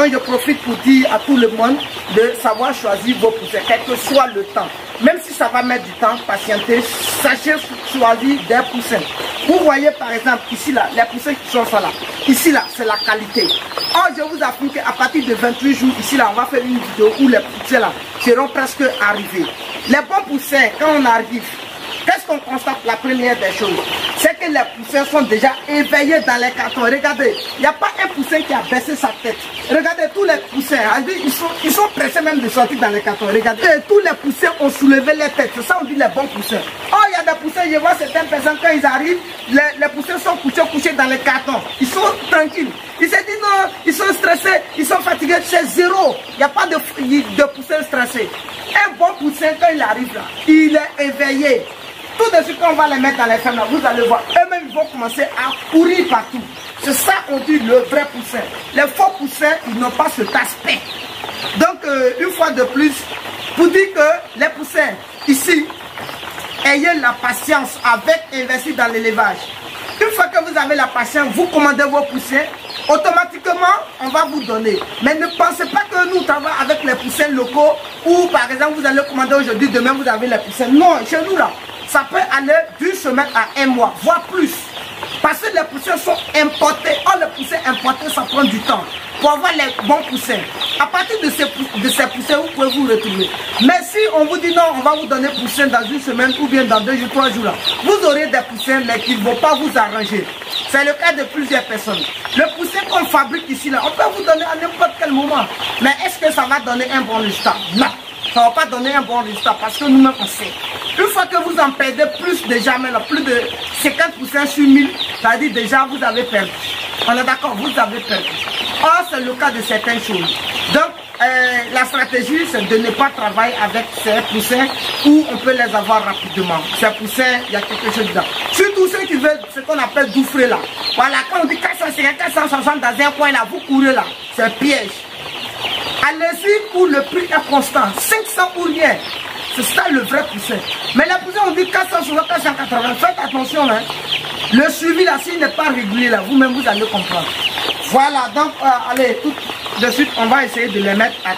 Donc je profite pour dire à tout le monde de savoir choisir vos poussins, quel que soit le temps. Même si ça va mettre du temps, patienter, sachez choisir des poussins. Vous voyez par exemple ici là, les poussins qui sont là. Ici là, c'est la qualité. Or je vous affirme qu'à partir de 28 jours, ici là, on va faire une vidéo où les poussins là seront presque arrivés. Les bons poussins, quand on arrive, qu'est-ce qu'on constate? La première des choses, c'est que les poussins sont déjà éveillés dans les cartons. Regardez, il n'y a pas un poussin qui a baissé sa tête. Regardez tous les poussins, ils sont pressés même de sortir dans les cartons. Regardez, tous les poussins ont soulevé les têtes. C'est ça on dit les bons poussins. Oh, il y a des poussins, je vois certaines personnes quand ils arrivent, les poussins sont couchés dans les cartons. Ils sont tranquilles. Ils se disent non, ils sont stressés, ils sont fatigués. C'est zéro. Il n'y a pas de poussins stressés. Un bon poussin, quand il arrive là, il est éveillé. Tout de suite, quand on va les mettre dans les fermes, vous allez voir, eux-mêmes ils vont commencer à courir partout. C'est ça on dit le vrai poussin. Les faux poussins, ils n'ont pas cet aspect. Donc, une fois de plus, pour dire que les poussins, ici, ayez la patience avec investir dans l'élevage. Une fois que vous avez la patience, vous commandez vos poussins, automatiquement, on va vous donner. Mais ne pensez pas que nous travaillons avec les poussins locaux ou par exemple, vous allez commander aujourd'hui, demain vous avez les poussins. Non, chez nous là, ça peut aller d'une semaine à un mois, voire plus. Parce que les poussins sont importés. Or, les poussins importés, ça prend du temps pour avoir les bons poussins. À partir de ces poussins, vous pouvez vous retrouver. Mais si on vous dit non, on va vous donner poussins dans une semaine ou bien dans 2 jours, 3 jours là, vous aurez des poussins mais qui ne vont pas vous arranger. C'est le cas de plusieurs personnes. Le poussin qu'on fabrique ici là, on peut vous donner à n'importe quel moment. Mais est-ce que ça va donner un bon résultat? Non. Ça ne va pas donner un bon résultat parce que nous-mêmes on sait. Une fois que vous en perdez plus de jamais, plus de 50 poussins sur 1000, ça veut dire déjà vous avez perdu. On est d'accord, vous avez perdu. Or, c'est le cas de certaines choses. Donc, la stratégie, c'est de ne pas travailler avec ces poussins où on peut les avoir rapidement. Ces poussins, il y a quelque chose dedans. Surtout ceux qui veulent ce qu'on appelle douffrer là. Voilà, quand on dit 450, 460 dans un coin là, vous courez là. C'est un piège. Allez-y où le prix est constant, 500 ou rien. C'est ça le vrai poussin. Mais les poussins, on dit 460, 480. Faites attention, hein. Le suivi là, s'il n'est pas régulier là, vous-même vous allez comprendre. Voilà, donc allez, tout de suite, on va essayer de les mettre à terre.